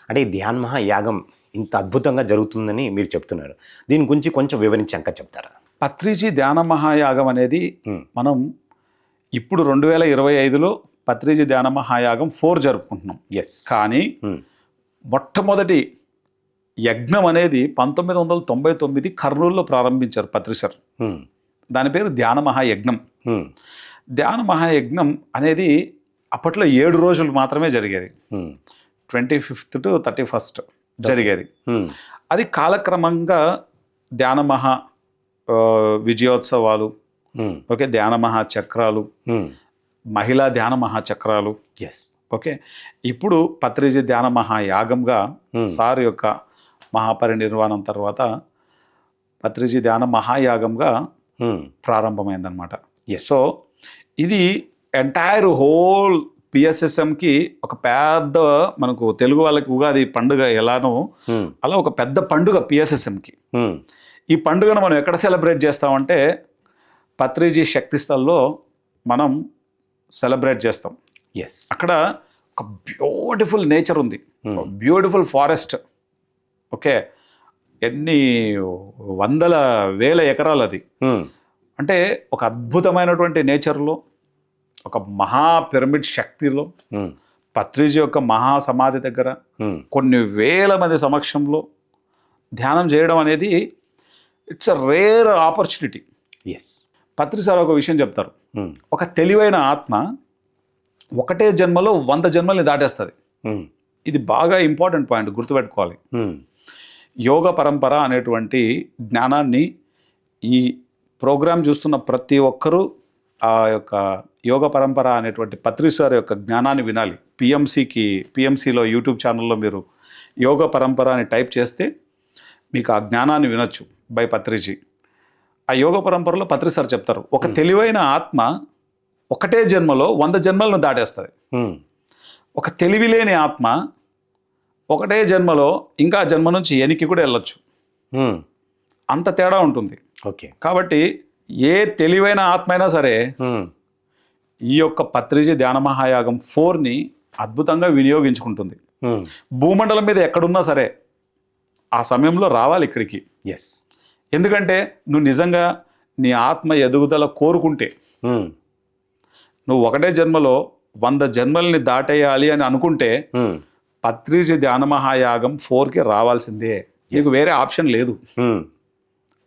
అంటే ఈ ధ్యాన్ మహాయాగం ఇంత అద్భుతంగా జరుగుతుందని మీరు చెప్తున్నారు. దీని గురించి కొంచెం వివరించాక చెప్తారా? పత్రిజీ ధ్యాన మహాయాగం అనేది మనం ఇప్పుడు 2025లో పత్రిజీ ధ్యాన మహాయాగం 4 జరుపుకుంటున్నాం. కానీ మొట్టమొదటి యజ్ఞం అనేది 1999 కర్నూలులో ప్రారంభించారు పత్రి సార్. దాని పేరు ధ్యాన మహాయజ్ఞం. ధ్యాన మహాయజ్ఞం అనేది అప్పట్లో 7 రోజులు మాత్రమే జరిగేది. 25th to 31st జరిగేది. అది కాలక్రమంగా ధ్యాన మహా విజయోత్సవాలు, ఓకే, ధ్యాన మహాచక్రాలు, మహిళా ధ్యాన మహాచక్రాలు, ఓకే, ఇప్పుడు పత్రిజీ ధ్యాన మహాయాగంగా సార్ యొక్క మహాపరినిర్వాణం తర్వాత పత్రిజీ ధ్యాన మహాయాగంగా ప్రారంభమైందనమాట. సో ఇది ఎంటైర్ హోల్ పిఎస్ఎస్ఎంకి ఒక పెద్ద, మనకు తెలుగు వాళ్ళకి ఉగాది పండుగ ఎలానో అలా ఒక పెద్ద పండుగ పిఎస్ఎస్ఎంకి. ఈ పండుగను మనం ఎక్కడ సెలబ్రేట్ చేస్తామంటే పత్రిజీ శక్తిస్థల్లో మనం సెలబ్రేట్ చేస్తాం. అక్కడ ఒక బ్యూటిఫుల్ నేచర్ ఉంది, బ్యూటిఫుల్ ఫారెస్ట్, ఓకే, ఎన్ని వందల వేల ఎకరాలు అది. అంటే ఒక అద్భుతమైనటువంటి నేచర్లో, ఒక మహా పిరమిడ్ శక్తిలో, పత్రిజీ యొక్క మహా సమాధి దగ్గర కొన్ని వేల మంది సమక్షంలో ధ్యానం చేయడం అనేది it's a rare opportunity. Patri sir ఒక విషయం చెప్తారు, ఒక తెలివైన ఆత్మ ఒకటే జన్మలో 100 జన్మల్ని దాటేస్తుంది. ఇది బాగా ఇంపార్టెంట్ పాయింట్, గుర్తుపెట్టుకోవాలి. యోగ పరంపర అనేటువంటి జ్ఞానాన్ని ఈ ప్రోగ్రాం చూస్తున్న ప్రతి ఒక్కరూ ఆ యొక్క యోగ పరంపర అనేటువంటి పత్రి సార్ యొక్క జ్ఞానాన్ని వినాలి. పిఎంసిలో యూట్యూబ్ ఛానల్లో మీరు యోగ పరంపర అని టైప్ చేస్తే మీకు ఆ జ్ఞానాన్ని వినొచ్చు బై పత్రిజీ. ఆ యోగ పరంపరలో పత్రి సార్ చెప్తారు, ఒక తెలివైన ఆత్మ ఒకటే జన్మలో 100 జన్మలను దాటేస్తుంది. ఒక తెలివి లేని ఆత్మ ఒకటే జన్మలో ఇంకా జన్మ నుంచి ఎనికి కూడా వెళ్ళొచ్చు. అంత తేడా ఉంటుంది. ఓకే, కాబట్టి ఏ తెలివైన ఆత్మ అయినా సరే ఈ యొక్క పత్రిజీ ధ్యాన మహాయాగం 4ని అద్భుతంగా వినియోగించుకుంటుంది. భూమండలం మీద ఎక్కడున్నా సరే ఆ సమయంలో రావాలి ఇక్కడికి. ఎందుకంటే నువ్వు నిజంగా నీ ఆత్మ ఎదుగుదల కోరుకుంటే, నువ్వు ఒకటే జన్మలో 100 జన్మల్ని దాటేయాలి అని అనుకుంటే పత్రిజీ ధ్యాన మహాయాగం 4కి రావాల్సిందే. నీకు వేరే ఆప్షన్ లేదు.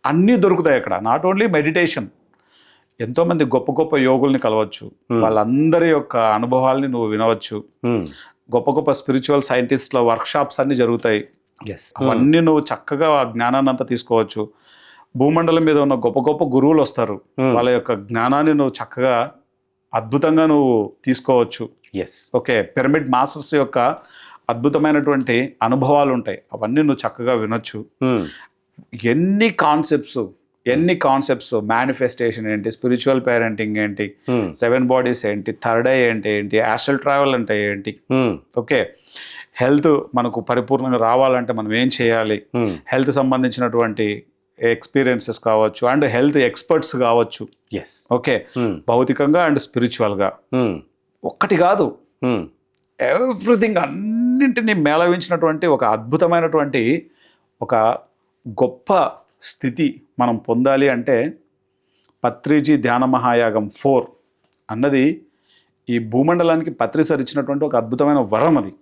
అన్నీ దొరుకుతాయి అక్కడ. నాట్ ఓన్లీ మెడిటేషన్, ఎంతోమంది గొప్ప గొప్ప యోగుల్ని కలవచ్చు, వాళ్ళందరి యొక్క అనుభవాల్ని నువ్వు వినవచ్చు. గొప్ప గొప్ప స్పిరిచువల్ సైంటిస్ట్ల వర్క్షాప్స్ అన్నీ జరుగుతాయి. అవన్నీ నువ్వు చక్కగా ఆ జ్ఞానాన్ని అంతా తీసుకోవచ్చు. భూమండలం మీద ఉన్న గొప్ప గొప్ప గురువులు వస్తారు, వాళ్ళ యొక్క జ్ఞానాన్ని నువ్వు చక్కగా అద్భుతంగా నువ్వు తీసుకోవచ్చు. ఓకే, పిరమిడ్ మాస్టర్స్ యొక్క అద్భుతమైనటువంటి అనుభవాలు ఉంటాయి, అవన్నీ నువ్వు చక్కగా వినొచ్చు. ఎన్ని కాన్సెప్ట్స్ మేనిఫెస్టేషన్ ఏంటి, స్పిరిచువల్ పేరెంటింగ్ ఏంటి, 7 బాడీస్ ఏంటి, థర్డ్ ఐ ఏంటి, ఆస్ట్రల్ ట్రావెల్ అంటే ఏంటి, ఓకే, హెల్త్ మనకు పరిపూర్ణంగా రావాలంటే మనం ఏం చేయాలి, హెల్త్ సంబంధించినటువంటి ఎక్స్పీరియన్సెస్ కావచ్చు, అండ్ హెల్త్ ఎక్స్పర్ట్స్ కావచ్చు, ఓకే, భౌతికంగా అండ్ స్పిరిచువల్గా. ఒక్కటి కాదు, ఎవ్రీథింగ్, అన్నింటినీ మేళవించినటువంటి ఒక అద్భుతమైనటువంటి ఒక గొప్ప స్థితి మనం పొందాలి అంటే పత్రిజీ ధ్యాన మహాయాగం 4 అన్నది ఈ భూమండలానికి పత్రి సార్ ఇచ్చినటువంటి ఒక అద్భుతమైన వరం అది.